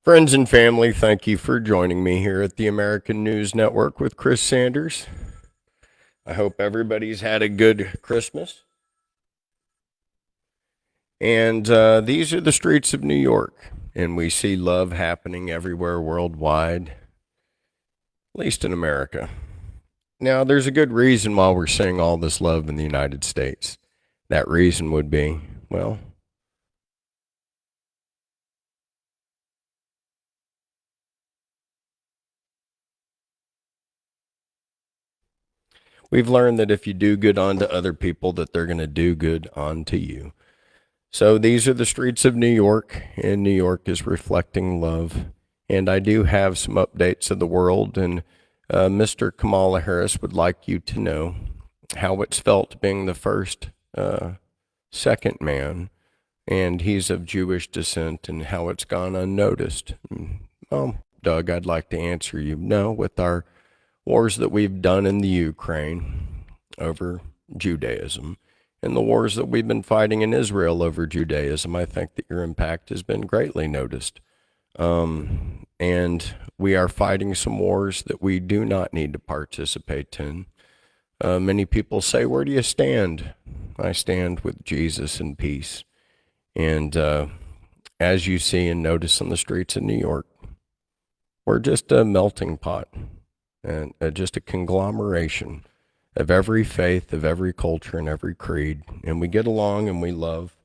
Friends and family, thank you for joining me here at the American News Network with Chris Sanders. I hope everybody's had a good Christmas. And these are the streets of New York, and we see love happening everywhere worldwide, at least in America. Now, there's a good reason why we're seeing all this love in the United States. That reason would be, well, we've learned that if you do good unto other people, that they're going to do good unto you. So these are the streets of New York, and New York is reflecting love. And I do have some updates of the world, and Mr. Kamala Harris would like you to know how it's felt being the first second man, and he's of Jewish descent, and how it's gone unnoticed. Well, Doug, I'd like to answer you. No, with our wars that we've done in the Ukraine over Judaism, and the wars that we've been fighting in Israel over Judaism, I think that your impact has been greatly noticed. And we are fighting some wars that we do not need to participate in. Many people say, where do you stand? I stand with Jesus in peace. And as you see and notice on the streets of New York, we're just a melting pot, and just a conglomeration of every faith, of every culture, and every creed. And we get along and we love.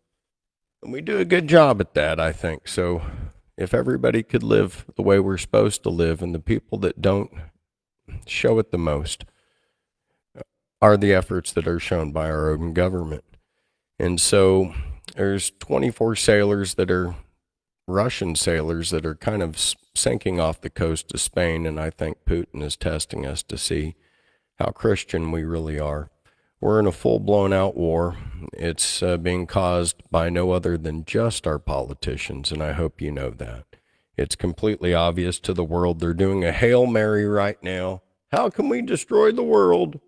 And we do a good job at that, I think. So if everybody could live the way we're supposed to live, and the people that don't show it the most are the efforts that are shown by our own government. And so there's 24 sailors that are Russian sailors that are kind of sinking off the coast of Spain, and I think Putin is testing us to see how Christian we really are. We're in a full-blown out war. It's being caused by no other than just our politicians, and I hope you know that. It's completely obvious to the world. They're doing a Hail Mary right now. How can we destroy the world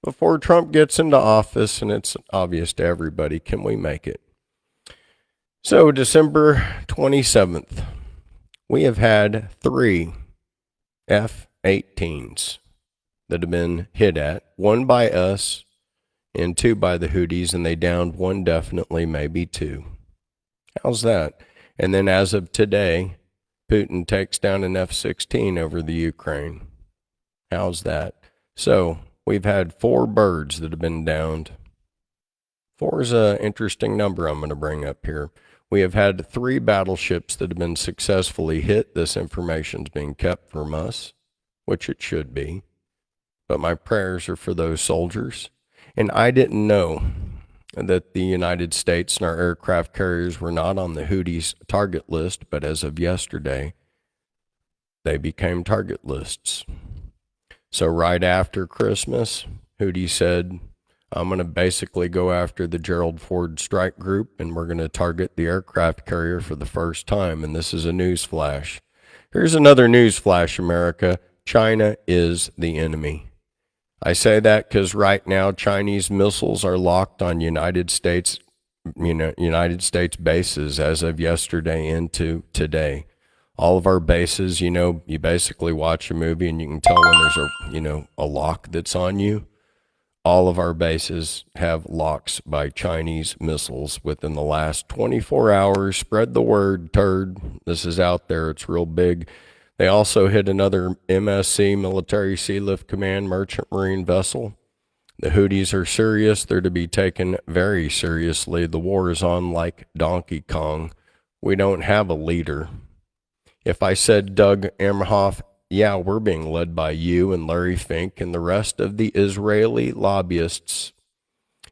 before Trump gets into office? And it's obvious to everybody. Can we make it? So December 27th, we have had 3 F-18s that have been hit at, 1 by us and 2 by the Houthis, and they downed 1 definitely, maybe 2. How's that? And then as of today, Putin takes down an F-16 over the Ukraine. How's that? So we've had 4 birds that have been downed. 4 is an interesting number I'm going to bring up here. We have had 3 battleships that have been successfully hit. This information's being kept from us, which it should be. But my prayers are for those soldiers. And I didn't know that the United States and our aircraft carriers were not on the Houthis target list, but as of yesterday, they became target lists. So right after Christmas, Houthi said, I'm going to basically go after the Gerald Ford strike group, and we're going to target the aircraft carrier for the first time. And this is a news flash. Here's another news flash, America. China is the enemy. I say that because right now Chinese missiles are locked on United States bases as of yesterday into today. All of our bases, you basically watch a movie and you can tell when there's a lock that's on you. All of our bases have locks by Chinese missiles within the last 24 hours. Spread the word, turd. This is out there. It's real big. They also hit another MSC, Military Sealift Command merchant marine vessel. The Houthis are serious. They're to be taken very seriously. The war is on like Donkey Kong. We don't have a leader. If I said Doug Emhoff, yeah, we're being led by you and Larry Fink and the rest of the Israeli lobbyists.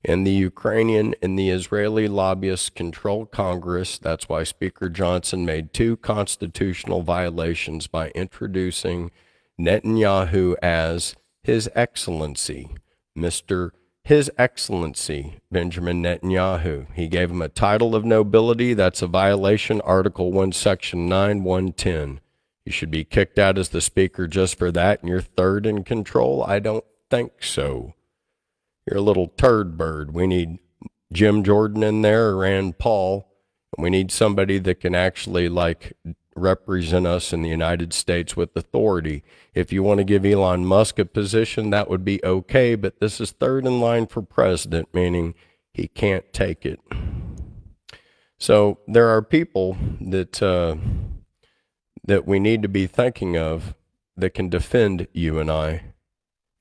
And the Ukrainian and the Israeli lobbyists control Congress. That's why Speaker Johnson made 2 constitutional violations by introducing Netanyahu as His Excellency, His Excellency Benjamin Netanyahu. He gave him a title of nobility. That's a violation, Article 1, Section 9, 110. You should be kicked out as the speaker just for that, and you're third in control? I don't think so. You're a little turd bird. We need Jim Jordan in there, or Rand Paul. And we need somebody that can actually represent us in the United States with authority. If you want to give Elon Musk a position, that would be okay, but this is third in line for president, meaning he can't take it. So there are people that we need to be thinking of that can defend you and I.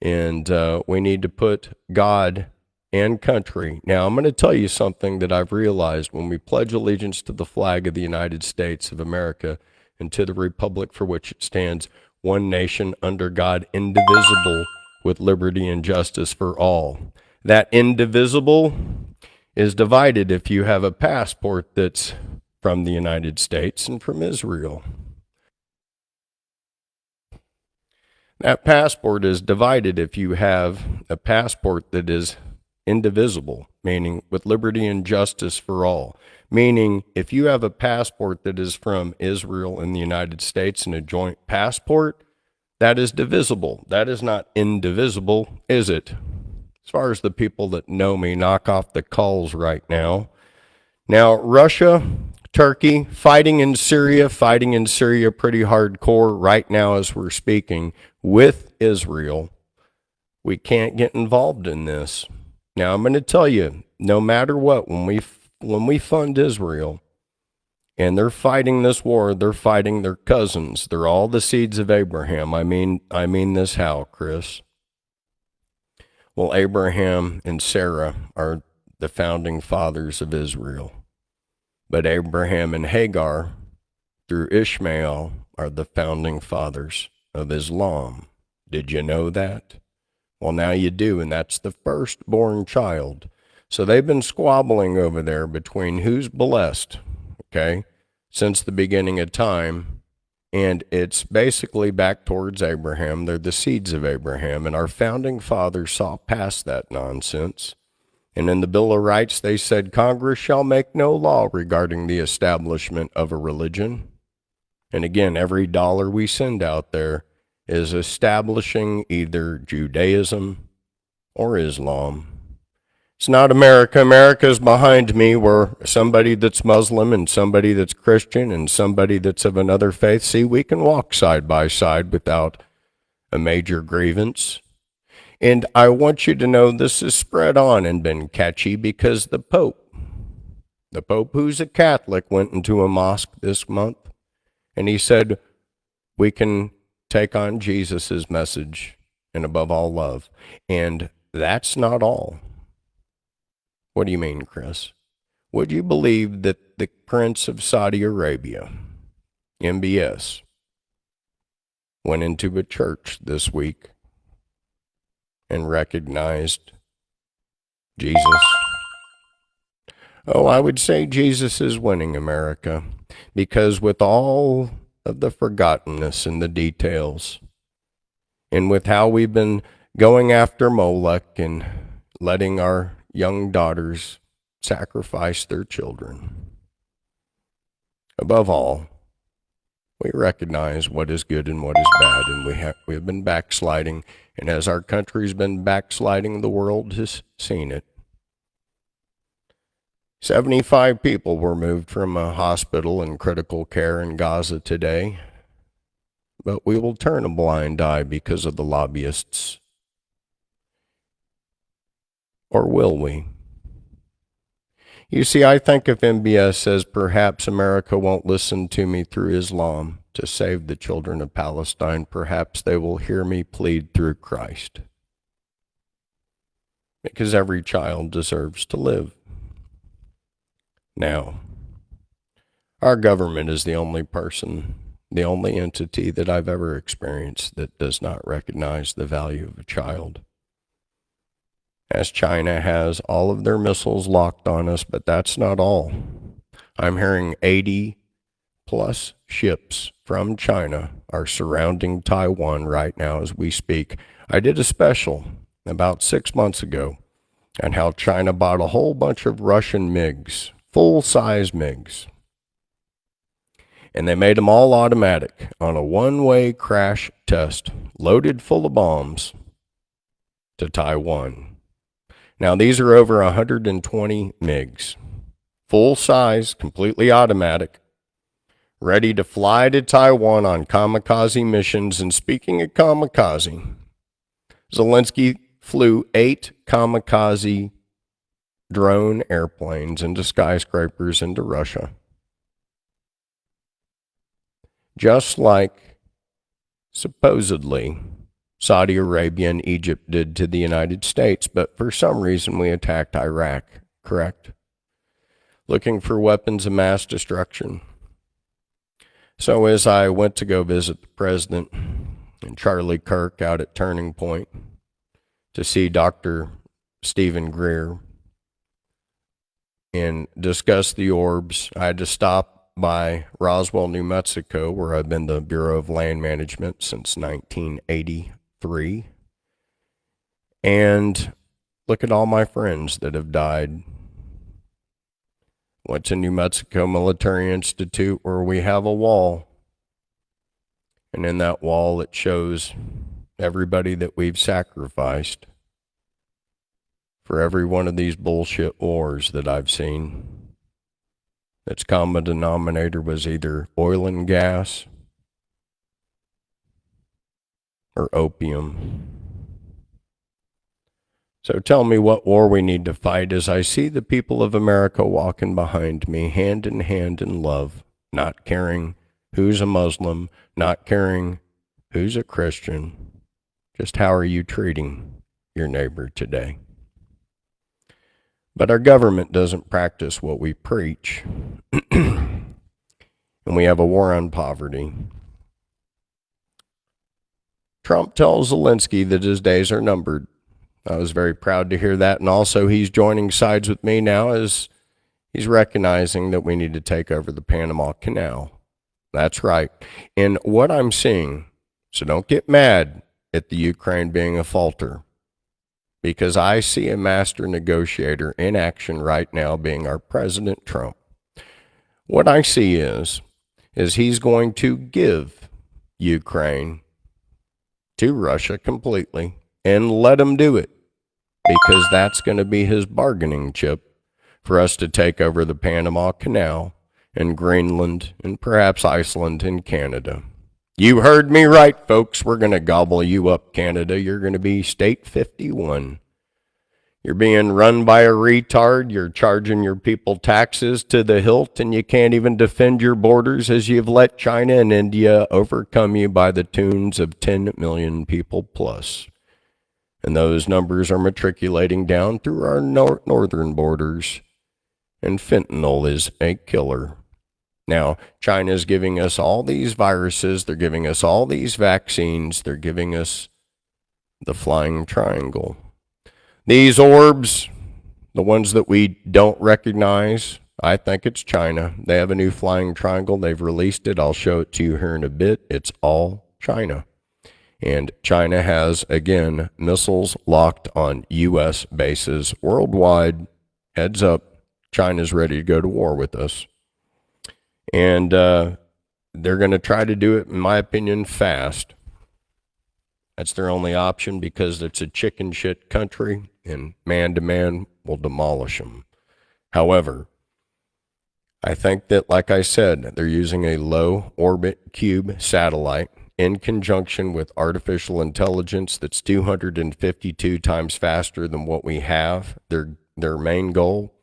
And we need to put God and country. Now, I'm going to tell you something that I've realized when we pledge allegiance to the flag of the United States of America and to the republic for which it stands, one nation under God, indivisible, with liberty and justice for all. That indivisible is divided if you have a passport that's from the United States and from Israel. That passport is divided if you have a passport that is indivisible, meaning with liberty and justice for all. Meaning, if you have a passport that is from Israel and the United States and a joint passport, that is divisible. That is not indivisible, is it? As far as the people that know me, knock off the calls right now. Now, Russia, Turkey, fighting in Syria pretty hardcore right now as we're speaking with Israel. We can't get involved in this. Now, I'm going to tell you, no matter what, when we fund Israel and they're fighting this war, they're fighting their cousins. They're all the seeds of Abraham. I mean this how, Chris? Well, Abraham and Sarah are the founding fathers of Israel. But Abraham and Hagar, through Ishmael, are the founding fathers of Islam. Did you know that? Well, now you do, and that's the firstborn child. So they've been squabbling over there between who's blessed, okay, since the beginning of time. And it's basically back towards Abraham. They're the seeds of Abraham. And our founding fathers saw past that nonsense. And in the Bill of Rights, they said Congress shall make no law regarding the establishment of a religion. And again, every dollar we send out there is establishing either Judaism or Islam. It's not America. America's behind me, where somebody that's Muslim and somebody that's Christian and somebody that's of another faith, see, we can walk side by side without a major grievance. And I want you to know this has spread on and been catchy because the Pope, who's a Catholic, went into a mosque this month and he said, we can take on Jesus's message and above all love. And that's not all. What do you mean, Chris? Would you believe that the Prince of Saudi Arabia, MBS, went into a church this week and recognized Jesus? Oh, I would say Jesus is winning, America, because with all of the forgottenness and the details, and with how we've been going after Molech and letting our young daughters sacrifice their children, above all, we recognize what is good and what is bad, and we have been backsliding. And as our country's been backsliding, the world has seen it. 75 people were moved from a hospital in critical care in Gaza today. But we will turn a blind eye because of the lobbyists. Or will we? You see, I think if MBS says perhaps America won't listen to me through Islam to save the children of Palestine, perhaps they will hear me plead through Christ. Because every child deserves to live. Now, our government is the only entity that I've ever experienced that does not recognize the value of a child. As China has all of their missiles locked on us, but that's not all. I'm hearing 80 plus ships from China are surrounding Taiwan right now as we speak. I did a special about 6 months ago on how China bought a whole bunch of Russian MiGs, full-size MiGs. And they made them all automatic on a one-way crash test, loaded full of bombs, to Taiwan. Now, these are over 120 MiGs, full-size, completely automatic, ready to fly to Taiwan on kamikaze missions. And speaking of kamikaze, Zelensky flew 8 kamikaze drone airplanes into skyscrapers into Russia. Just like supposedly Saudi Arabia and Egypt did to the United States, but for some reason we attacked Iraq, correct? Looking for weapons of mass destruction. So as I went to go visit the president and Charlie Kirk out at Turning Point to see Dr. Stephen Greer and discuss the orbs, I had to stop by Roswell, New Mexico, where I've been the Bureau of Land Management since 1983. And look at all my friends that have died. Went to New Mexico Military Institute, where we have a wall. And in that wall, it shows everybody that we've sacrificed for every one of these bullshit wars that I've seen. Its common denominator was either oil and gas or opium. So tell me what war we need to fight as I see the people of America walking behind me, hand in hand in love, not caring who's a Muslim, not caring who's a Christian. Just how are you treating your neighbor today? But our government doesn't practice what we preach. And we have a war on poverty. Trump tells Zelensky that his days are numbered. I was very proud to hear that. And also he's joining sides with me now as he's recognizing that we need to take over the Panama Canal. That's right. And what I'm seeing, so don't get mad at the Ukraine being a falter, because I see a master negotiator in action right now being our President Trump. What I see is he's going to give Ukraine to Russia completely and let him do it, because that's going to be his bargaining chip for us to take over the Panama Canal and Greenland and perhaps Iceland and Canada. You heard me right, folks. We're going to gobble you up, Canada. You're going to be State 51. You're being run by a retard. You're charging your people taxes to the hilt, and you can't even defend your borders as you've let China and India overcome you by the tunes of 10 million people plus. And those numbers are matriculating down through our northern borders. And fentanyl is a killer. Now, China's giving us all these viruses. They're giving us all these vaccines. They're giving us the flying triangle. These orbs, the ones that we don't recognize, I think it's China. They have a new flying triangle. They've released it. I'll show it to you here in a bit. It's all China. And China has, again, missiles locked on U.S. bases worldwide. Heads up, China's ready to go to war with us. And they're going to try to do it, in my opinion, fast. That's their only option, because it's a chicken shit country, and man-to-man will demolish them. However, I think that, like I said, they're using a low-orbit cube satellite in conjunction with artificial intelligence that's 252 times faster than what we have. Their main goal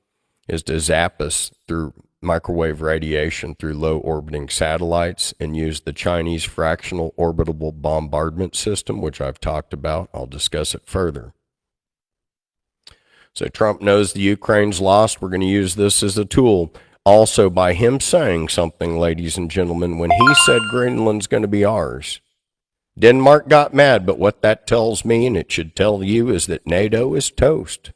is to zap us through microwave radiation through low-orbiting satellites and use the Chinese fractional orbitable bombardment system, which I've talked about. I'll discuss it further. So Trump knows the Ukraine's lost. We're going to use this as a tool. Also, by him saying something, ladies and gentlemen, when he said Greenland's going to be ours, Denmark got mad, but what that tells me, and it should tell you, is that NATO is toast.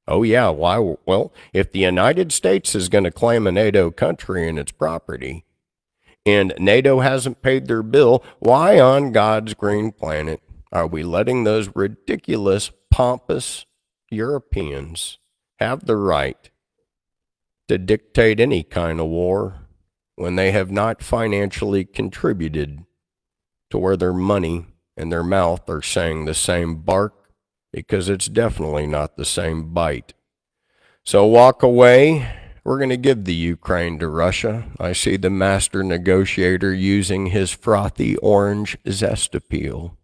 Oh, yeah, why? Well, if the United States is going to claim a NATO country and its property, and NATO hasn't paid their bill, why on God's green planet are we letting those ridiculous, pompous Europeans have the right to dictate any kind of war when they have not financially contributed to where their money and their mouth are saying the same bark? Because it's definitely not the same bite. So walk away We're going to give the Ukraine to Russia. I see the master negotiator using his frothy orange zest appeal,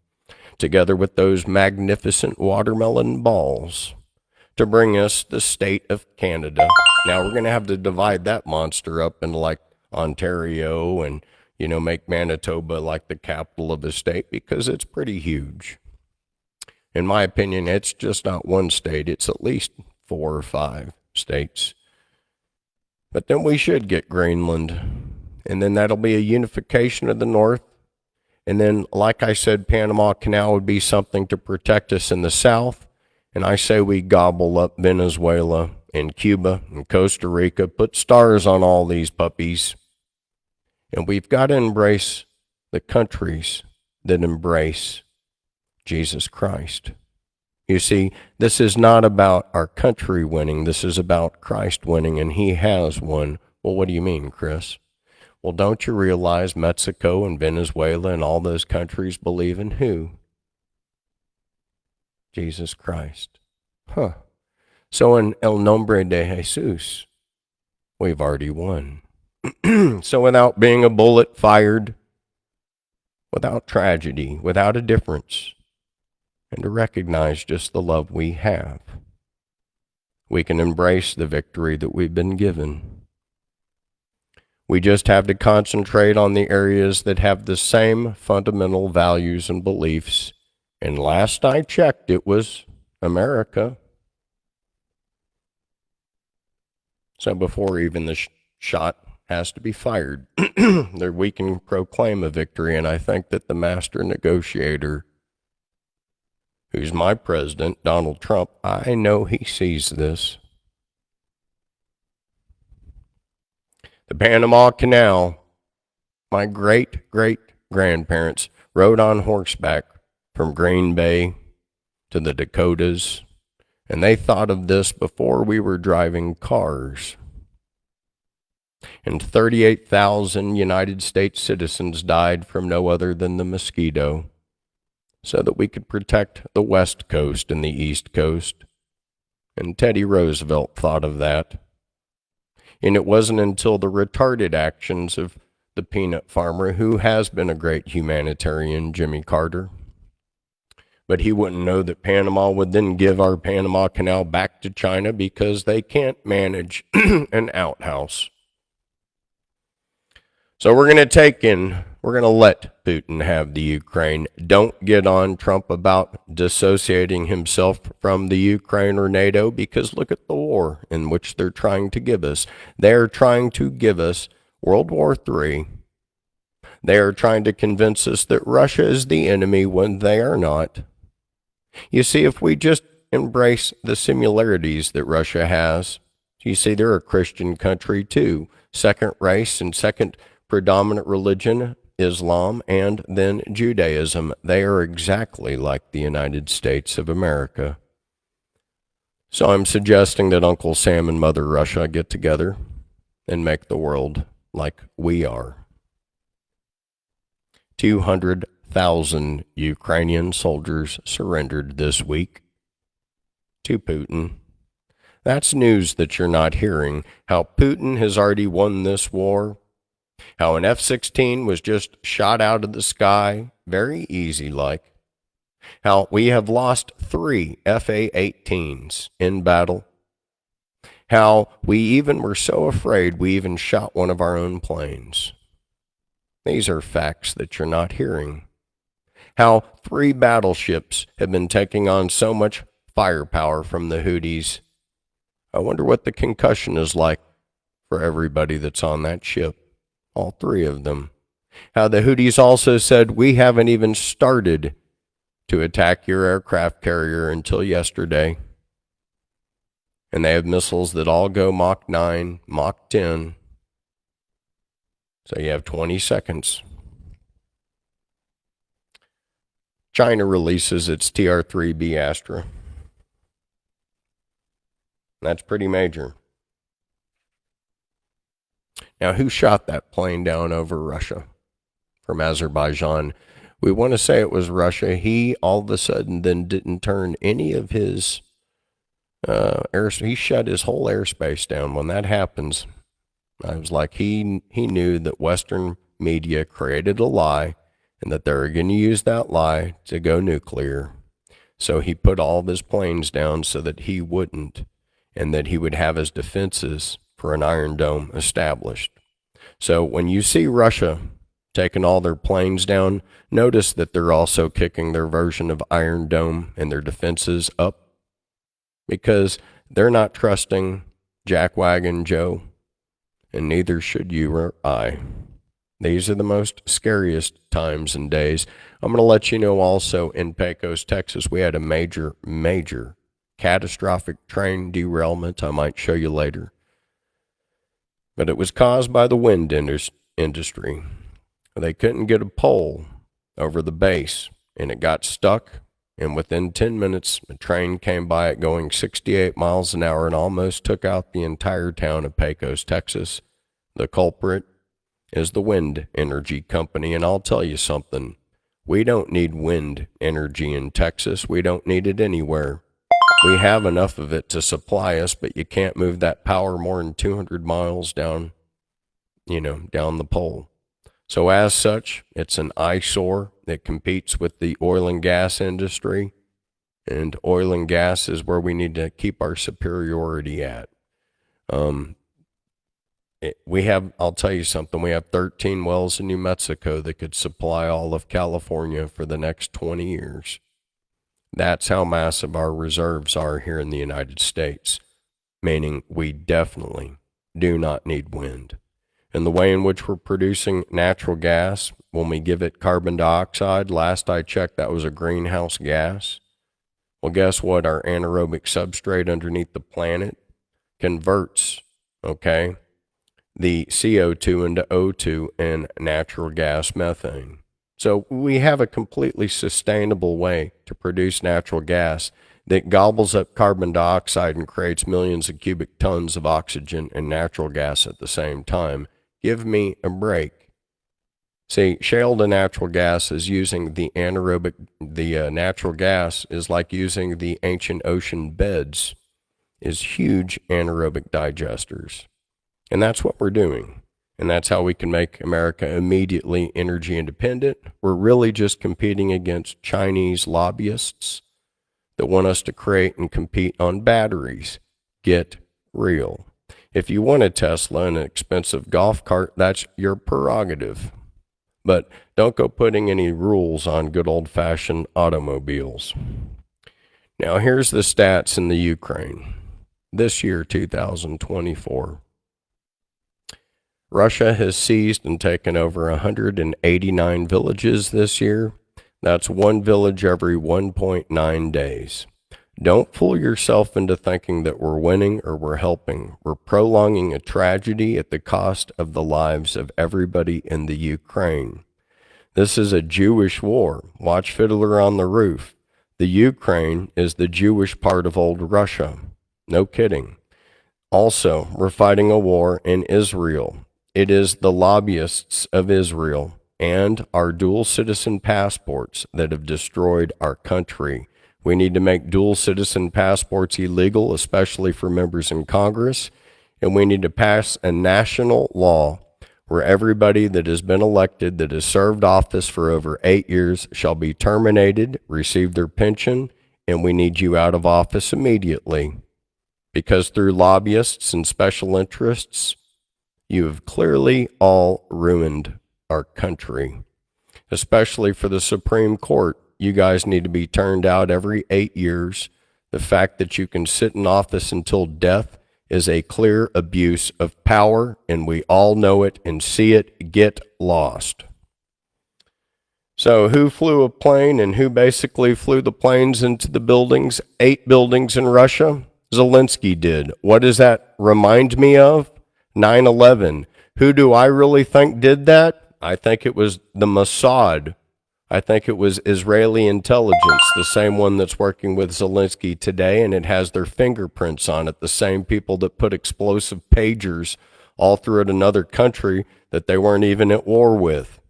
together with those magnificent watermelon balls, to bring us the state of Canada. Now we're going to have to divide that monster up into like Ontario and, make Manitoba like the capital of the state because it's pretty huge. In my opinion, it's just not one state. It's at least 4 or 5 states. But then we should get Greenland. And then that'll be a unification of the North. And then, like I said, Panama Canal would be something to protect us in the South. And I say we gobble up Venezuela and Cuba and Costa Rica, put stars on all these puppies. And we've got to embrace the countries that embrace Jesus Christ. You see, this is not about our country winning. This is about Christ winning, and he has won. Well, what do you mean, Chris? Well, don't you realize Mexico and Venezuela and all those countries believe in who? Jesus Christ. So in El Nombre de Jesus, we've already won. So without being a bullet fired, without tragedy, without a difference, and to recognize just the love we have, we can embrace the victory that we've been given. We just have to concentrate on the areas that have the same fundamental values and beliefs. And last I checked, it was America. So before even the shot has to be fired, there we can proclaim a victory. And I think that the master negotiator, who's my president, Donald Trump, I know he sees this. The Panama Canal, my great-great-grandparents rode on horseback from Green Bay to the Dakotas, and they thought of this before we were driving cars. And 38,000 United States citizens died from no other than the mosquito, so that we could protect the West Coast and the East Coast. And Teddy Roosevelt thought of that. And it wasn't until the retarded actions of the peanut farmer, who has been a great humanitarian, Jimmy Carter. But he wouldn't know that Panama would then give our Panama Canal back to China because they can't manage an outhouse. So we're going to let Putin have the Ukraine. Don't get on Trump about dissociating himself from the Ukraine or NATO, because look at the war in which they're trying to give us. They're trying to give us World War III. They are trying to convince us that Russia is the enemy when they are not. You see, if we just embrace the similarities that Russia has, you see, they're a Christian country too. Second race and second predominant religion, Islam, and then Judaism. They are exactly like the United States of America. So I'm suggesting that Uncle Sam and Mother Russia get together and make the world like we are. 200,000 Ukrainian soldiers surrendered this week to Putin. That's news that you're not hearing. How Putin has already won this war. How an F-16 was just shot out of the sky, very easy like. How we have lost 3 F-A-18s in battle. How we even were so afraid we even shot one of our own planes. These are facts that you're not hearing. How 3 battleships have been taking on so much firepower from the Houthis. I wonder what the concussion is like for everybody that's on that ship. All 3 of them. How the Houthis also said, we haven't even started to attack your aircraft carrier until yesterday. And they have missiles that all go Mach 9, Mach 10. So you have 20 seconds. China releases its TR-3B Astra. That's pretty major. Now, who shot that plane down over Russia from Azerbaijan? We want to say it was Russia. He all of a sudden then didn't turn any of his He shut his whole airspace down. When that happens, I was like, he knew that Western media created a lie and that they were going to use that lie to go nuclear. So he put all of his planes down so that he wouldn't, and that he would have his defenses for an Iron Dome established. So when you see Russia taking all their planes down, notice that they're also kicking their version of Iron Dome and their defenses up, because they're not trusting Jackwagon Joe, and neither should you or I. These are the most scariest times and days. I'm going to let you know also, in Pecos, Texas, we had a major catastrophic train derailment. I might show you later. But it was caused by the wind industry. They couldn't get a pole over the base, and it got stuck. And within 10 minutes, a train came by it going 68 miles an hour and almost took out the entire town of Pecos, Texas. The culprit is the wind energy company. And I'll tell you something. We don't need wind energy in Texas. We don't need it anywhere. We have enough of it to supply us, but you can't move that power more than 200 miles down the pole. So as such, it's an eyesore that competes with the oil and gas industry, and oil and gas is where we need to keep our superiority at. I'll tell you something, we have 13 wells in New Mexico that could supply all of California for the next 20 years. That's how massive our reserves are here in the United States, meaning we definitely do not need wind. And the way in which we're producing natural gas, when we give it carbon dioxide, last I checked, that was a greenhouse gas. Well, guess what? Our anaerobic substrate underneath the planet converts, the CO2 into O2 and natural gas methane. So we have a completely sustainable way to produce natural gas that gobbles up carbon dioxide and creates millions of cubic tons of oxygen and natural gas at the same time. Give me a break. See, shale to natural gas is using the natural gas is like using the ancient ocean beds, is huge anaerobic digesters. And that's what we're doing. And that's how we can make America immediately energy independent. We're really just competing against Chinese lobbyists that want us to create and compete on batteries. Get real. If you want a Tesla and an expensive golf cart, that's your prerogative. But don't go putting any rules on good old-fashioned automobiles. Now, here's the stats in the Ukraine. This year, 2024. Russia has seized and taken over 189 villages this year. That's one village every 1.9 days. Don't fool yourself into thinking that we're winning or we're helping. We're prolonging a tragedy at the cost of the lives of everybody in the Ukraine. This is a Jewish war. Watch Fiddler on the Roof. The Ukraine is the Jewish part of old Russia. No kidding. Also, we're fighting a war in Israel. It is the lobbyists of Israel and our dual citizen passports that have destroyed our country. We need to make dual citizen passports illegal, especially for members in Congress, and we need to pass a national law where everybody that has been elected, that has served office for over 8 years, shall be terminated, receive their pension, and we need you out of office immediately. Because through lobbyists and special interests, you have clearly all ruined our country, especially for the Supreme Court. You guys need to be turned out every 8 years. The fact that you can sit in office until death is a clear abuse of power, and we all know it and see it. Get lost. So who flew a plane and who basically flew the planes into the buildings? 8 buildings in Russia. Zelensky did. What does that remind me of? 9/11. Who do I really think did that? I think it was the Mossad. I think it was Israeli intelligence, the same one that's working with Zelensky today, and it has their fingerprints on it, the same people that put explosive pagers all throughout another country that they weren't even at war with.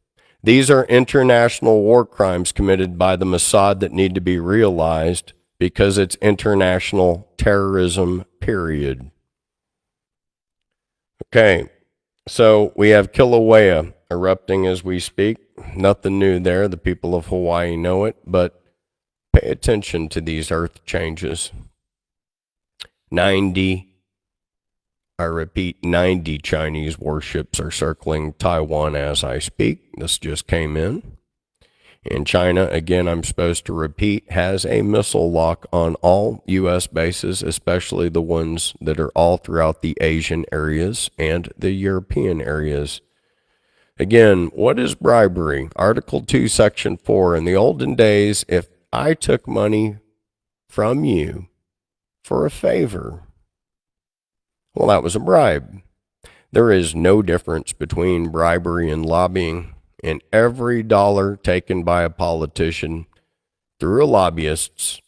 These are international war crimes committed by the Mossad that need to be realized because it's international terrorism, period. Okay, so we have Kilauea erupting as we speak. Nothing new there. The people of Hawaii know it, but pay attention to these earth changes. 90 Chinese warships are circling Taiwan as I speak. This just came in. And China, again, I'm supposed to repeat, has a missile lock on all U.S. bases, especially the ones that are all throughout the Asian areas and the European areas. Again, what is bribery? Article 2, Section 4. In the olden days, if I took money from you for a favor, well, that was a bribe. There is no difference between bribery and lobbying. And every dollar taken by a politician through a lobbyist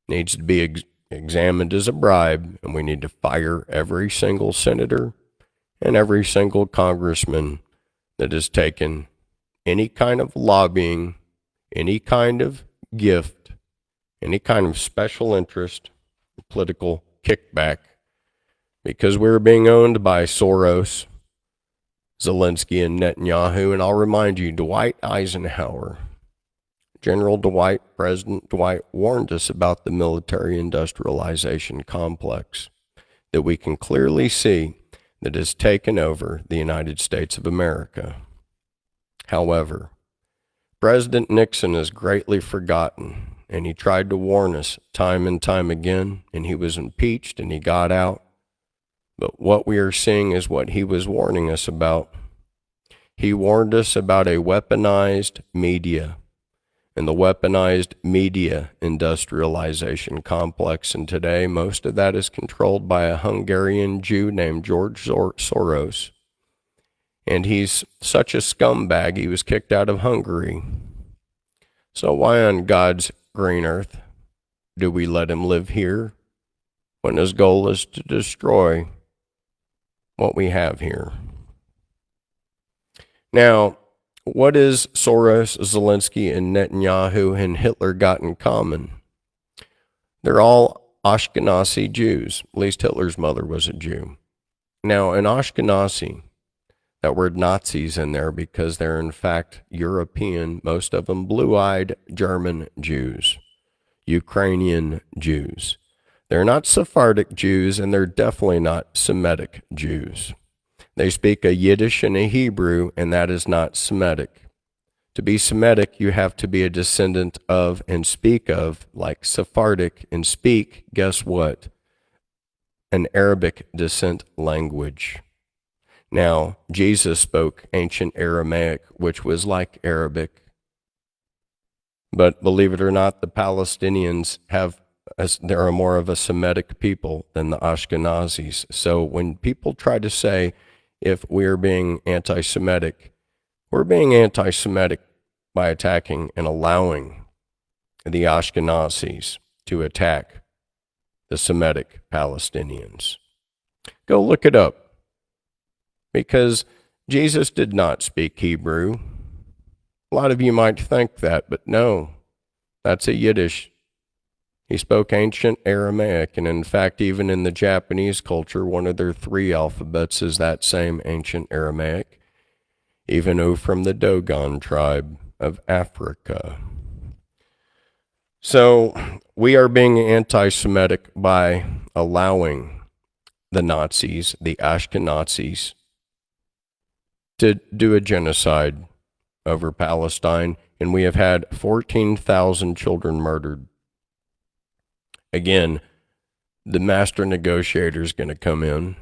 needs to be examined as a bribe, and we need to fire every single senator and every single congressman that has taken any kind of lobbying, any kind of gift, any kind of special interest, political kickback, because we're being owned by Soros, Zelensky, and Netanyahu. And I'll remind you, Dwight Eisenhower, General Dwight, President Dwight, warned us about the military industrialization complex that we can clearly see that has taken over the United States of America. However, President Nixon is greatly forgotten, and he tried to warn us time and time again, and he was impeached and he got out. But what we are seeing is what he was warning us about. He warned us about a weaponized media and the weaponized media industrialization complex. And today, most of that is controlled by a Hungarian Jew named George Soros. And he's such a scumbag, he was kicked out of Hungary. So why on God's green earth do we let him live here when his goal is to destroy what we have here? Now, what is Soros, Zelensky, and Netanyahu and Hitler got in common? They're all Ashkenazi Jews. At least Hitler's mother was a Jew. Now, an Ashkenazi, that word Nazis in there because they're in fact European, most of them blue-eyed German Jews, Ukrainian Jews. They're not Sephardic Jews, and they're definitely not Semitic Jews. They speak a Yiddish and a Hebrew, and that is not Semitic. To be Semitic, you have to be a descendant of and speak of, like Sephardic, and speak, guess what? An Arabic descent language. Now, Jesus spoke ancient Aramaic, which was like Arabic. But believe it or not, the Palestinians they're more of a Semitic people than the Ashkenazis. So when people try to say if we're being anti-Semitic, we're being anti-Semitic by attacking and allowing the Ashkenazis to attack the Semitic Palestinians. Go look it up, because Jesus did not speak Hebrew. A lot of you might think that, but no, that's a Yiddish. He spoke ancient Aramaic, and in fact, even in the Japanese culture, one of their 3 alphabets is that same ancient Aramaic, even though from the Dogon tribe of Africa. So we are being anti-Semitic by allowing the Nazis, the Ashkenazis, to do a genocide over Palestine, and we have had 14,000 children murdered. Again, the master negotiator is going to come in,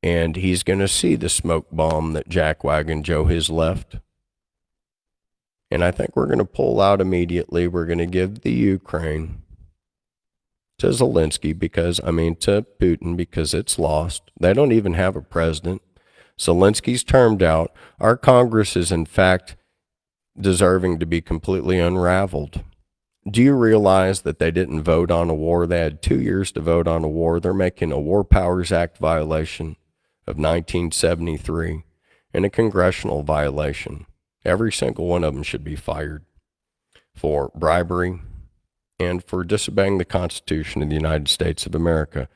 and he's going to see the smoke bomb that Jackwagon Joe has left. And I think we're going to pull out immediately. We're going to give the Ukraine to Zelensky to Putin, because it's lost. They don't even have a president. Zelensky's termed out. Our Congress is, in fact, deserving to be completely unraveled. Do you realize that they didn't vote on a war? They had 2 years to vote on a war. They're making a War Powers Act violation of 1973 and a congressional violation. Every single one of them should be fired for bribery, and for disobeying the Constitution of the United States of America.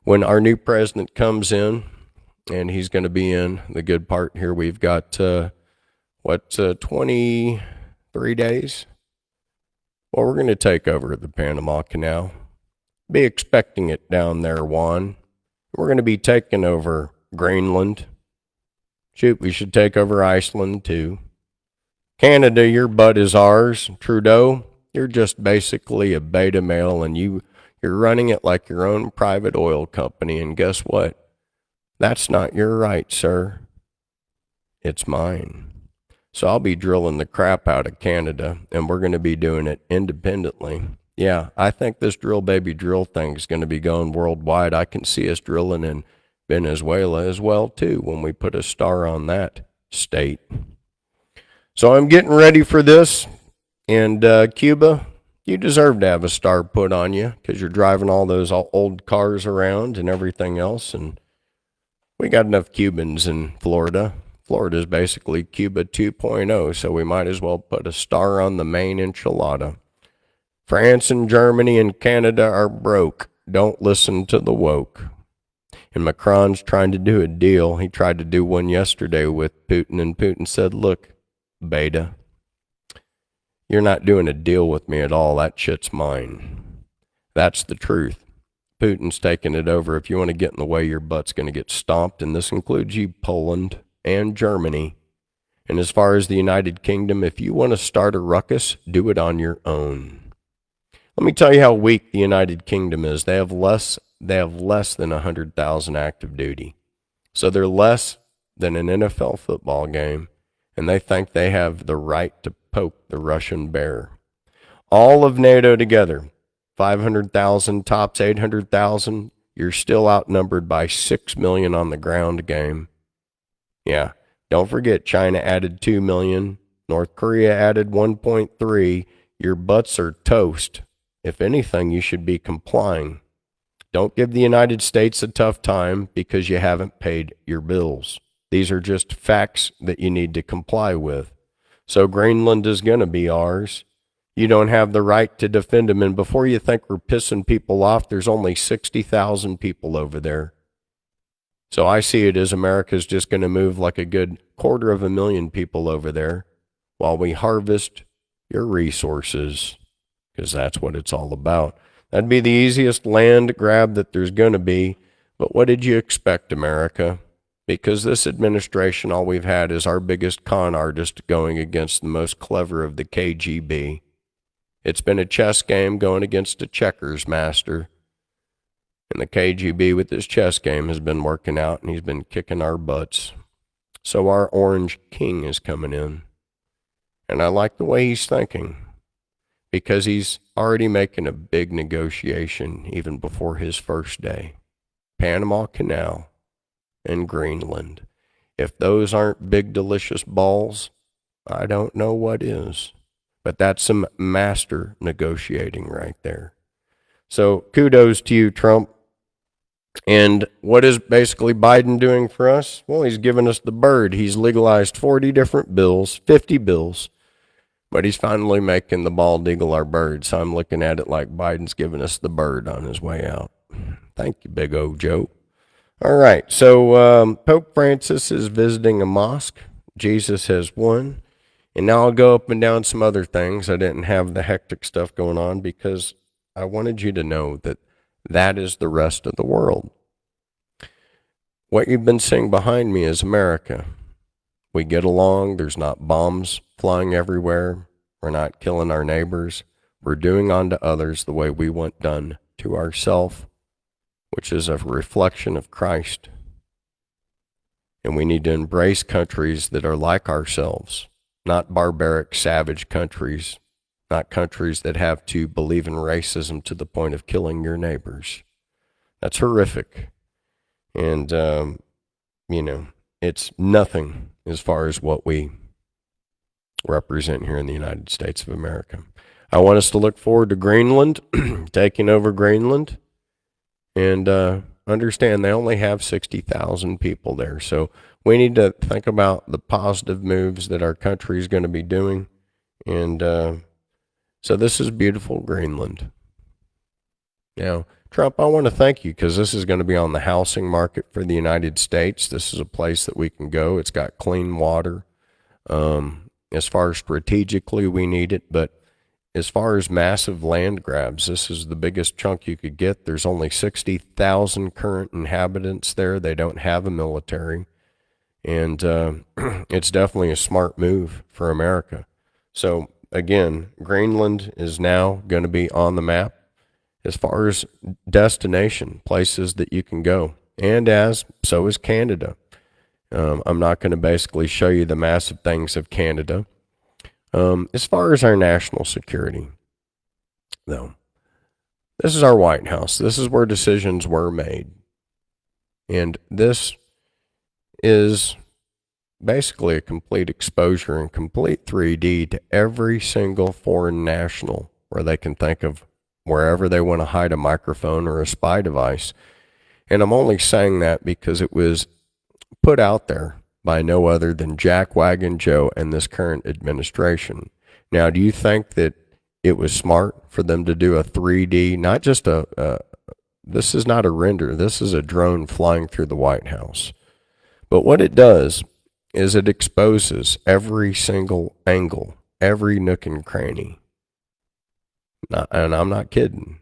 When our new president comes in, and he's going to be in the good part here, we've got, 23 days? Well, we're going to take over the Panama Canal. Be expecting it down there, Juan. We're going to be taking over Greenland. Shoot, we should take over Iceland, too. Canada, your butt is ours. Trudeau, you're just basically a beta male, and you're running it like your own private oil company. And guess what? That's not your right, sir. It's mine. So I'll be drilling the crap out of Canada, and we're going to be doing it independently. Yeah, I think this drill baby drill thing is going to be going worldwide. I can see us drilling in Venezuela as well, too, when we put a star on that state. So I'm getting ready for this. And Cuba, you deserve to have a star put on you because you're driving all those old cars around and everything else. And we got enough Cubans in Florida. Florida is basically Cuba 2.0, so we might as well put a star on the main enchilada. France and Germany and Canada are broke. Don't listen to the woke. And Macron's trying to do a deal. He tried to do one yesterday with Putin, and Putin said, look, beta, you're not doing a deal with me at all. That shit's mine. That's the truth. Putin's taking it over. If you want to get in the way, your butt's going to get stomped, and this includes you, Poland and Germany. And as far as the United Kingdom, if you want to start a ruckus, do it on your own. Let me tell you how weak the United Kingdom is. They have less than 100,000 active duty. So they're less than an NFL football game, and they think they have the right to poke the Russian bear. All of NATO together, 500,000, tops 800,000, you're still outnumbered by 6 million on the ground game. Yeah, don't forget China added 2 million, North Korea added 1.3. Your butts are toast. If anything, you should be complying. Don't give the United States a tough time because you haven't paid your bills. These are just facts that you need to comply with. So Greenland is going to be ours. You don't have the right to defend them. And before you think we're pissing people off, there's only 60,000 people over there. So I see it as America's just going to move like a good 250,000 people over there while we harvest your resources, because that's what it's all about. That'd be the easiest land grab that there's going to be. But what did you expect, America? Because this administration, all we've had is our biggest con artist going against the most clever of the KGB. It's been a chess game going against a checkers master. And the KGB with this chess game has been working out, and he's been kicking our butts. So our Orange King is coming in. And I like the way he's thinking, because he's already making a big negotiation even before his first day. Panama Canal and Greenland. If those aren't big, delicious balls, I don't know what is. But that's some master negotiating right there. So kudos to you, Trump. And what is basically Biden doing for us? Well, he's given us the bird. He's legalized 40 different bills, 50 bills, but he's finally making the bald eagle our bird. So I'm looking at it like Biden's giving us the bird on his way out. Thank you, Big O Joe. All right, so Pope Francis is visiting a mosque. Jesus has won. And now I'll go up and down some other things. I didn't have the hectic stuff going on because I wanted you to know that that is the rest of the world. What you've been seeing behind me is America. We get along. There's not bombs flying everywhere. We're not killing our neighbors. We're doing unto others the way we want done to ourselves, which is a reflection of Christ. And we need to embrace countries that are like ourselves, not barbaric, savage countries, not countries that have to believe in racism to the point of killing your neighbors. That's horrific. And, it's nothing as far as what we represent here in the United States of America. I want us to look forward to Greenland, taking over Greenland, and understand they only have 60,000 people there. So we need to think about the positive moves that our country is going to be doing, and So this is beautiful Greenland. Now, Trump, I want to thank you because this is going to be on the housing market for the United States. This is a place that we can go. It's got clean water. As far as strategically, we need it, but as far as massive land grabs, this is the biggest chunk you could get. There's only 60,000 current inhabitants there. They don't have a military. And it's definitely a smart move for America. So, again, Greenland is now going to be on the map as far as destination, places that you can go. And so is Canada. I'm not going to basically show you the massive things of Canada. As far as our national security, though, this is our White House. This is where decisions were made. And this is basically a complete exposure and complete 3D to every single foreign national where they can think of wherever they want to hide a microphone or a spy device. And I'm only saying that because it was put out there by no other than Jack Wagon Joe and this current administration. Now, do you think that it was smart for them to do a 3D, not just this is not a render, this is a drone flying through the White House. But what it does is it exposes every single angle, every nook and cranny. And I'm not kidding,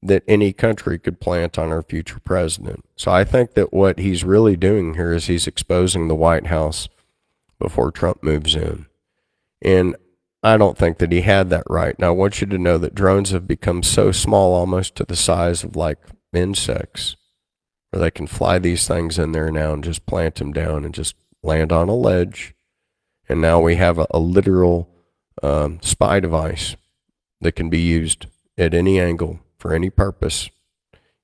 that any country could plant on our future president. So I think that what he's really doing here is he's exposing the White House before Trump moves in. And I don't think that he had that right. Now, I want you to know that drones have become so small, almost to the size of like insects, where they can fly these things in there now and just plant them down and just land on a ledge. And now we have a literal spy device that can be used at any angle for any purpose.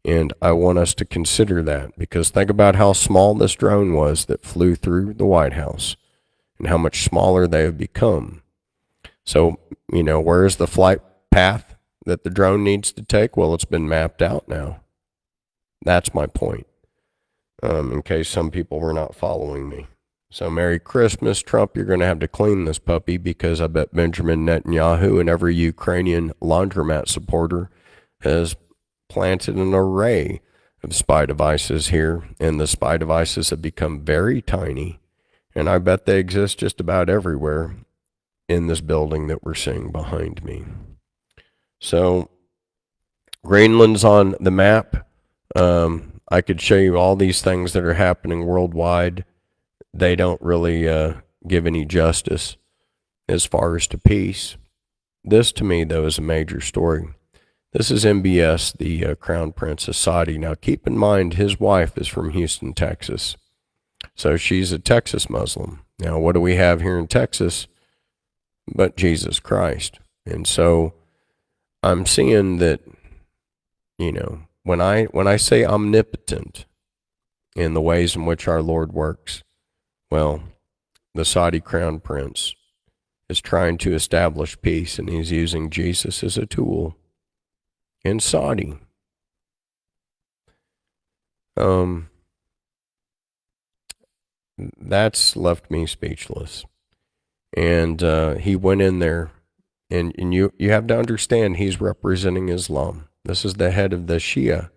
And I want us to consider that, because think about how small this drone was that flew through the White House and how much smaller they have become. So, where is the flight path that the drone needs to take? Well, it's been mapped out now. That's my point, in case some people were not following me. So Merry Christmas, Trump. You're going to have to clean this puppy, because I bet Benjamin Netanyahu and every Ukrainian laundromat supporter has planted an array of spy devices here, and the spy devices have become very tiny, and I bet they exist just about everywhere in this building that we're seeing behind me. So Greenland's on the map. I could show you all these things that are happening worldwide. They don't really give any justice as far as to peace. This, to me, though, is a major story. This is MBS, the Crown Prince of Saudi. Now, keep in mind, his wife is from Houston, Texas. So she's a Texas Muslim. Now, what do we have here in Texas but Jesus Christ? And so I'm seeing that, when I say omnipotent in the ways in which our Lord works, well, the Saudi Crown Prince is trying to establish peace, and he's using Jesus as a tool in Saudi. That's left me speechless. And he went in there, and you have to understand, he's representing Islam. This is the head of the Shia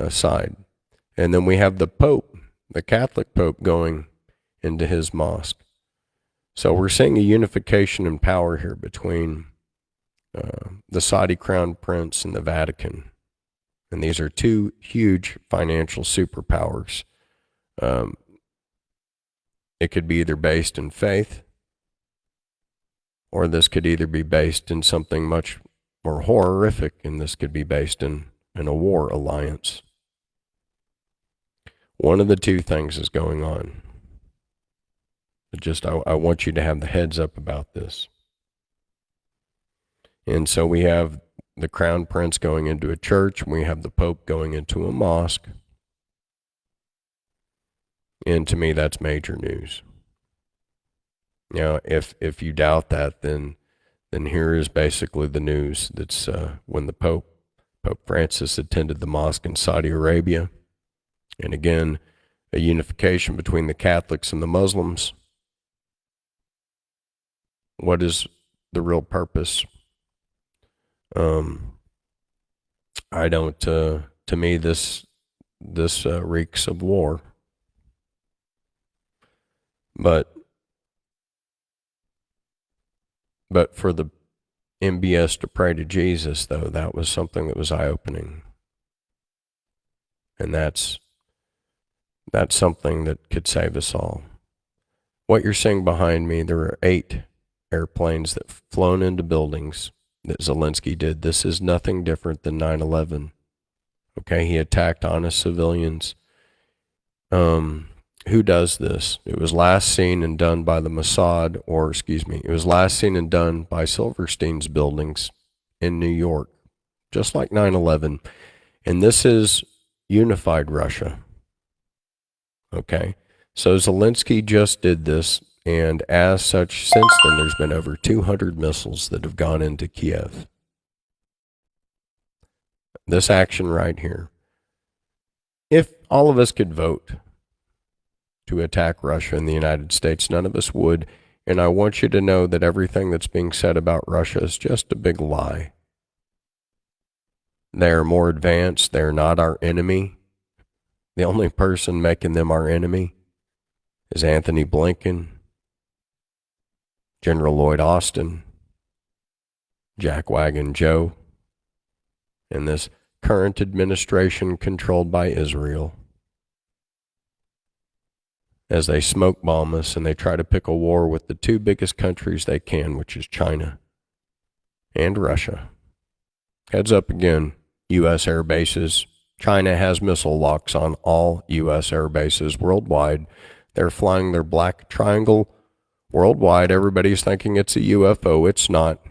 side. And then we have the Pope, the Catholic Pope, going into his mosque. So we're seeing a unification in power here between the Saudi Crown Prince and the Vatican. And these are two huge financial superpowers. It could be either based in faith, or this could either be based in something much more horrific, and this could be based in a war alliance. One of the two things is going on. I want you to have the heads up about this. And so we have the Crown Prince going into a church, and we have the Pope going into a mosque. And to me, that's major news. Now, if you doubt that, then here is basically the news. That's when the Pope Francis attended the mosque in Saudi Arabia. And again, a unification between the Catholics and the Muslims. What is the real purpose I don't. To me, this reeks of war. But for the MBS to pray to Jesus, though, that was something that was eye-opening, and that's something that could save us all. What you're seeing behind me, there are 8 airplanes that flown into buildings that Zelensky did. This is nothing different than 9/11. Okay, he attacked honest civilians. Who does this? It was last seen and done by the Mossad, or excuse me, it was last seen and done by Silverstein's buildings in New York, just like 9/11. And this is unified Russia. Okay, so Zelensky just did this, and as such, since then, there's been over 200 missiles that have gone into Kiev. This action right here. If all of us could vote to attack Russia in the United States, none of us would. And I want you to know that everything that's being said about Russia is just a big lie. They're more advanced. They're not our enemy. The only person making them our enemy is Anthony Blinken, General Lloyd Austin, Jack Wagon Joe, and this current administration controlled by Israel, as they smoke bomb us and they try to pick a war with the 2 biggest countries they can, which is China and Russia. Heads up again, U.S. air bases. China has missile locks on all U.S. air bases worldwide. They're flying their black triangle worldwide. Everybody's thinking it's a UFO. It's not.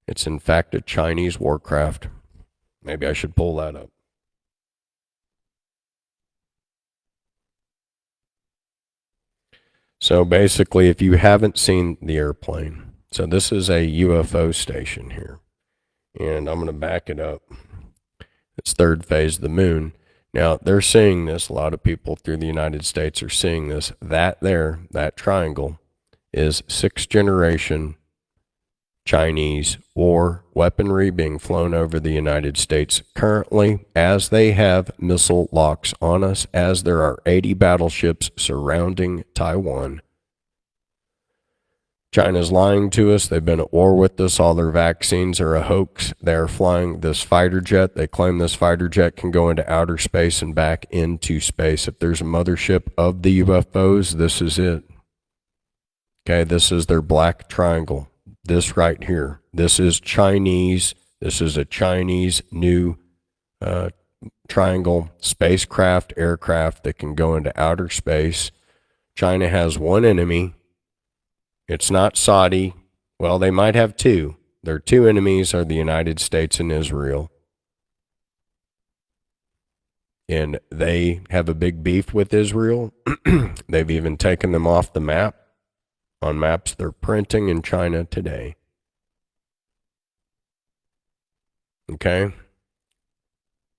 It's in fact a Chinese warcraft. Maybe I should pull that up. So basically, if you haven't seen the airplane, so this is a UFO station here, and I'm going to back it up. It's third phase of the moon. Now, they're seeing this. A lot of people through the United States are seeing this. That there, that triangle, is 6th generation Chinese war weaponry being flown over the United States currently, as they have missile locks on us, as there are 80 battleships surrounding Taiwan. China's lying to us. They've been at war with us. All their vaccines are a hoax. They're flying this fighter jet. They claim this fighter jet can go into outer space and back into space. If there's a mothership of the UFOs, this is it. Okay, this is their black triangle. This right here. This is Chinese. This is a Chinese new triangle spacecraft, aircraft that can go into outer space. China has one enemy. It's not Saudi. Well, they might have 2. Their 2 enemies are the United States and Israel. And they have a big beef with Israel. They've even taken them off the map, on maps they're printing in China today. Okay?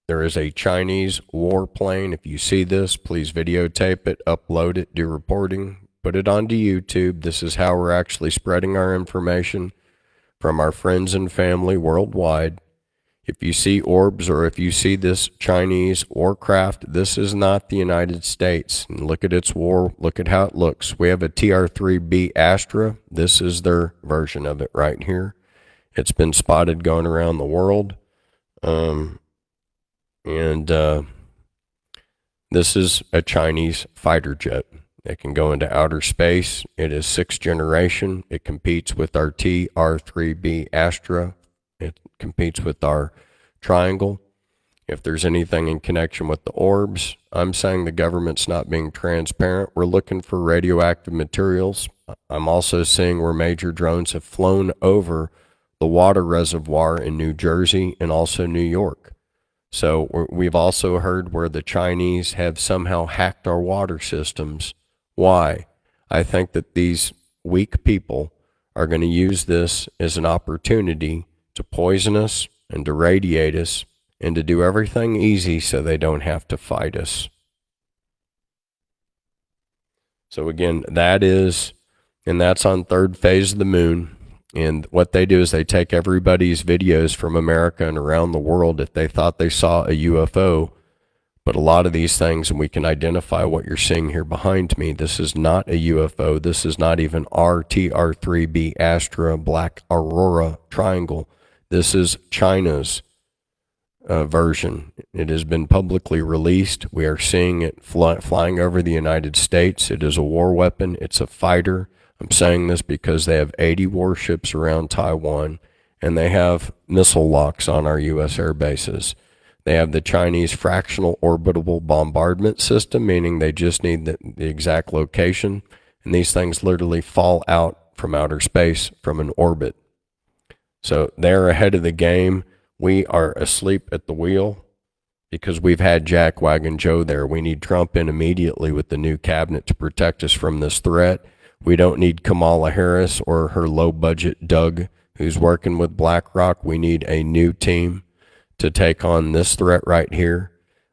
There is a Chinese warplane. If you see this, please videotape it, upload it, do reporting, put it onto YouTube. This is how we're actually spreading our information from our friends and family worldwide. If you see orbs or if you see this Chinese warcraft, this is not the United States. And look at its war. Look at how it looks. We have a TR-3B Astra. This is their version of it right here. It's been spotted going around the world. This is a Chinese fighter jet. It can go into outer space. It is 6th generation. It competes with our TR-3B Astra. It competes with our triangle. If there's anything in connection with the orbs, I'm saying the government's not being transparent. We're looking for radioactive materials. I'm also seeing where major drones have flown over the water reservoir in New Jersey and also New York. So we've also heard where the Chinese have somehow hacked our water systems. Why? I think that these weak people are going to use this as an opportunity to poison us and to radiate us and to do everything easy so they don't have to fight us. So again, that's on third phase of the moon. And what they do is they take everybody's videos from America and around the world if they thought they saw a UFO. But a lot of these things, and we can identify what you're seeing here behind me, this is not a UFO. This is not even RTR3B Astra Black Aurora Triangle. This is China's version. It has been publicly released. We are seeing it flying over the United States. It is a war weapon. It's a fighter. I'm saying this because they have 80 warships around Taiwan, and they have missile locks on our U.S. air bases. They have the Chinese fractional orbitable bombardment system, meaning they just need the exact location, and these things literally fall out from outer space from an orbit. So they're ahead of the game. We are asleep at the wheel because we've had Jackwagon Joe there. We need Trump in immediately with the new cabinet to protect us from this threat. We don't need Kamala Harris or her low-budget Doug, who's working with BlackRock. We need a new team to take on this threat right here.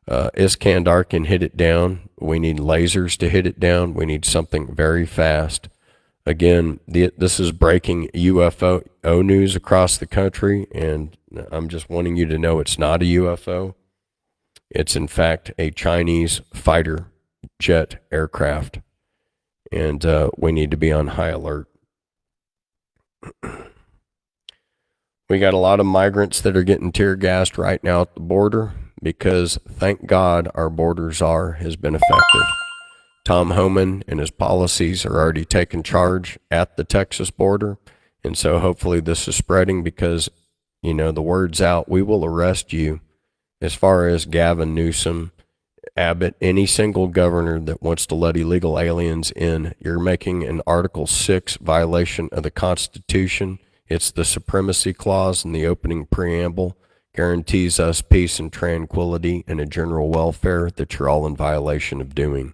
Iskandar can hit it down. We need lasers to hit it down. We need something very fast. Again, this is breaking UFO news across the country, and I'm just wanting you to know it's not a UFO. It's, in fact, a Chinese fighter jet aircraft, and we need to be on high alert. We got a lot of migrants that are getting tear gassed right now at the border because, thank God, our border czar has been effective. Tom Homan and his policies are already taking charge at the Texas border, and so hopefully this is spreading because, you know, the word's out. We will arrest you. As far as Gavin Newsom, Abbott, any single governor that wants to let illegal aliens in, you're making an Article 6 violation of the Constitution. It's the Supremacy Clause in the opening preamble, guarantees us peace and tranquility and a general welfare that you're all in violation of doing.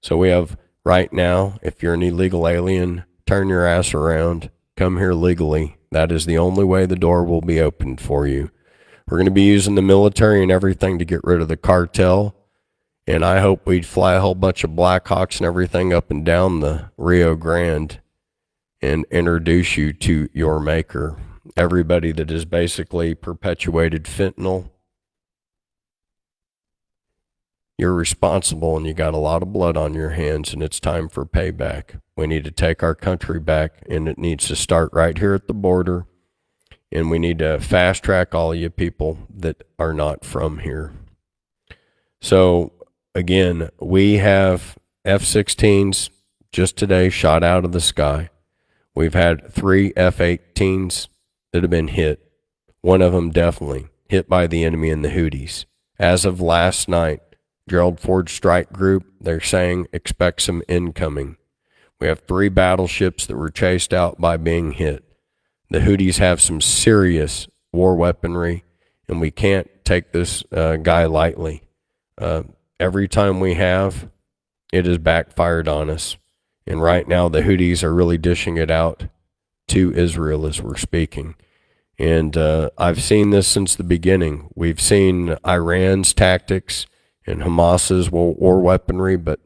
So we have right now, if you're an illegal alien, turn your ass around, come here legally. That is the only way the door will be opened for you. We're going to be using the military and everything to get rid of the cartel. And I hope we'd fly a whole bunch of Blackhawks and everything up and down the Rio Grande and introduce you to your maker. Everybody that has basically perpetuated fentanyl, you're responsible and you got a lot of blood on your hands, and it's time for payback. We need to take our country back, and it needs to start right here at the border. And we need to fast track all you people that are not from here. So again, we have F-16s just today shot out of the sky. We've had 3 F-18s that have been hit. One of them definitely hit by the enemy and the Houthis. As of last night, Gerald Ford Strike Group, they're saying expect some incoming. We have 3 battleships that were chased out by being hit. The Houthis have some serious war weaponry, and we can't take this guy lightly. Every time we have, it has backfired on us. And right now, the Houthis are really dishing it out to Israel as we're speaking. And I've seen this since the beginning. We've seen Iran's tactics and Hamas's war weaponry, but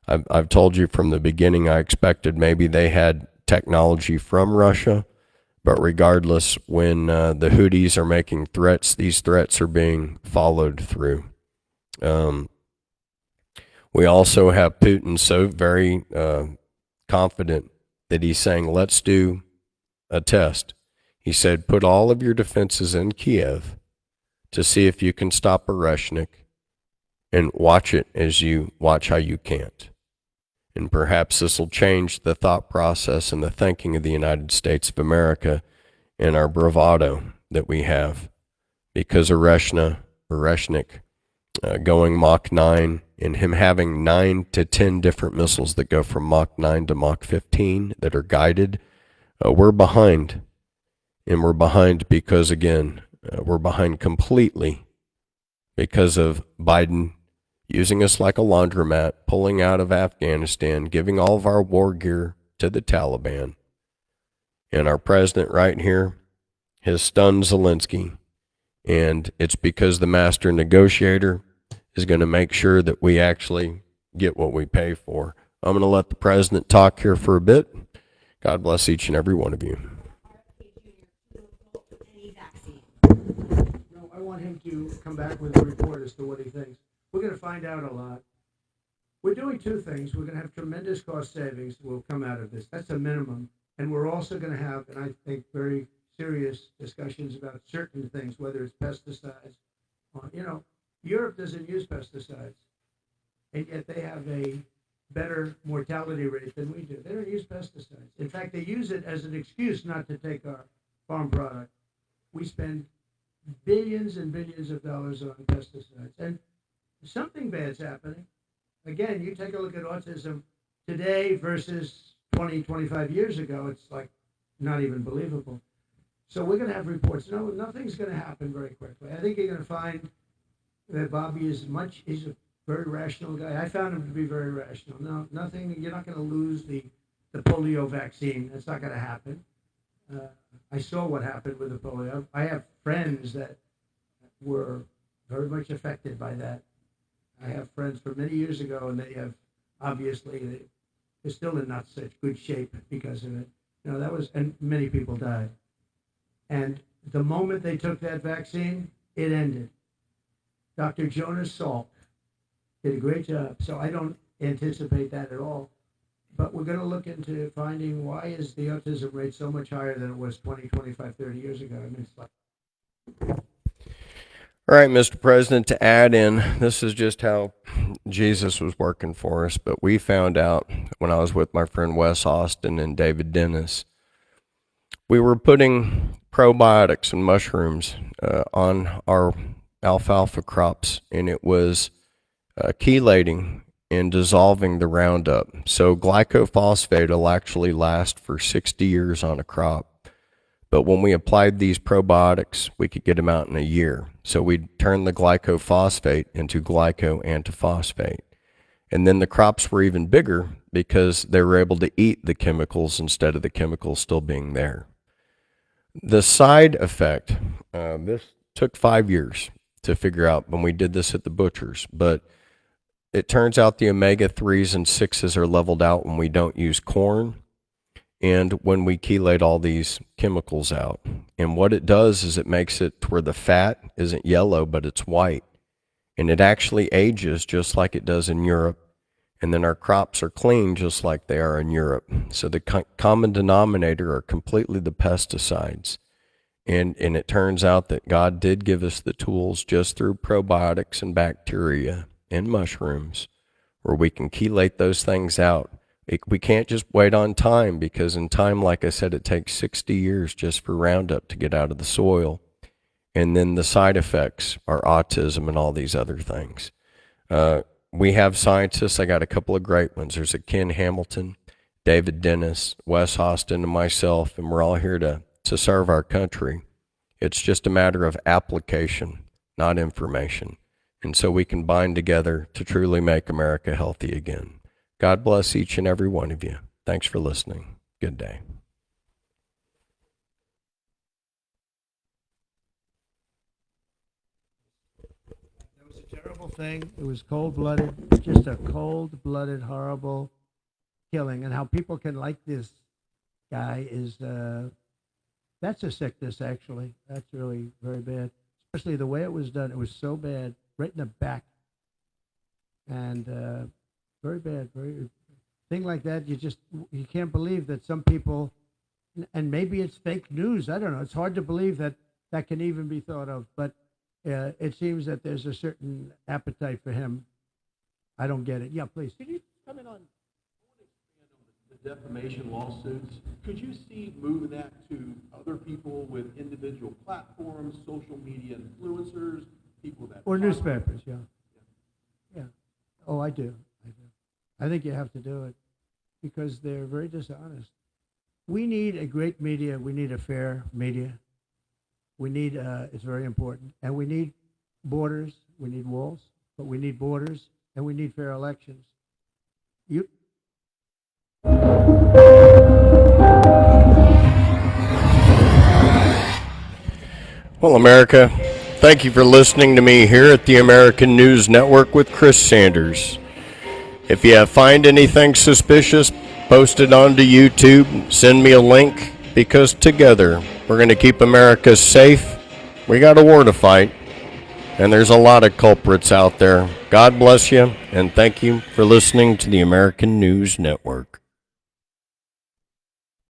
I've told you from the beginning I expected maybe they had technology from Russia. But regardless, when the Houthis are making threats, these threats are being followed through. We also have Putin so very confident that he's saying, let's do a test. He said, put all of your defenses in Kiev to see if you can stop Oreshnik, and watch it as you watch how you can't. And perhaps this will change the thought process and the thinking of the United States of America and our bravado that we have. Because Oreshnik going Mach 9 and him having 9 to 10 different missiles that go from Mach 9 to Mach 15 that are guided, we're behind. And we're behind because, again, we're behind completely because of Biden using us like a laundromat, pulling out of Afghanistan, giving all of our war gear to the Taliban. And our president right here has stunned Zelensky. And it's because the master negotiator is going to make sure that we actually get what we pay for. I'm going to let the president talk here for a bit. God bless each and every one of you. want him to come back with a report as to what he thinks. We're going to find out a lot. We're doing two things. We're going to have tremendous cost savings that will come out of this. That's a minimum. And we're also going to have, and I think, very serious discussions about certain things, whether it's pesticides. Europe doesn't use pesticides, and yet they have a better mortality rate than we do. They don't use pesticides. In fact, they use it as an excuse not to take our farm product. We spend billions and billions of dollars on pesticides, and something bad's happening. Again, you take a look at autism today versus 20, 25 years ago, it's like not even believable. So we're going to have reports. No, nothing's going to happen very quickly. I think you're going to find that Bobby he's a very rational guy. I found him to be very rational. No, nothing, you're not going to lose the polio vaccine. That's not going to happen. I saw what happened with the polio. I have friends that were very much affected by that. I have friends from many years ago, and they have, obviously, they're still in not such good shape because of it. And many people died. And the moment they took that vaccine, it ended. Dr. Jonas Salk did a great job. So I don't anticipate that at all. But we're going to look into finding why is the autism rate so much higher than it was 20, 25, 30 years ago. I mean, it's like... All right, Mr. President, to add in, this is just how Jesus was working for us, but we found out when I was with my friend Wes Austin and David Dennis, we were putting probiotics and mushrooms on our alfalfa crops, and it was chelating and dissolving the Roundup. So glycophosphate will actually last for 60 years on a crop. But when we applied these probiotics, we could get them out in a year. So we'd turn the glycophosphate into glycoantiphosphate. And then the crops were even bigger because they were able to eat the chemicals instead of the chemicals still being there. The side effect, this took 5 years to figure out when we did this at the butchers, but it turns out the omega-3s and 6s are leveled out when we don't use corn and when we chelate all these chemicals out. And what it does is it makes it to where the fat isn't yellow, but it's white. And it actually ages just like it does in Europe. And then our crops are clean just like they are in Europe. So the common denominator are completely the pesticides. And it turns out that God did give us the tools just through probiotics and bacteria and mushrooms where we can chelate those things out. We can't just wait on time because in time, like I said, it takes 60 years just for Roundup to get out of the soil. And then the side effects are autism and all these other things. We have scientists. I got a couple of great ones. There's a Ken Hamilton, David Dennis, Wes Austin, and myself, and we're all here to serve our country. It's just a matter of application, not information. And so we can bind together to truly make America healthy again. God bless each and every one of you. Thanks for listening. Good day. That was a terrible thing. It was cold-blooded, just a cold-blooded, horrible killing. And how people can like this guy is, that's a sickness, actually. That's really very bad. Especially the way it was done. It was so bad, right in the back. And very bad, very thing like that. You can't believe that some people, and maybe it's fake news. I don't know. It's hard to believe that that can even be thought of. But it seems that there's a certain appetite for him. I don't get it. Yeah, please. Could you comment on the defamation lawsuits? Could you see moving that to other people with individual platforms, social media influencers, people that or newspapers? Yeah. Oh, I do. I think you have to do it because they're very dishonest. We need a great media. We need a fair media. We need, it's very important. And we need borders. We need walls, but we need borders, and we need fair elections. Well, America, thank you for listening to me here at the American News Network with Chris Sanders. If you find anything suspicious, post it onto YouTube, send me a link, because together we're going to keep America safe. We got a war to fight, And there's a lot of culprits out there. God bless you, and thank you for listening to the American News Network.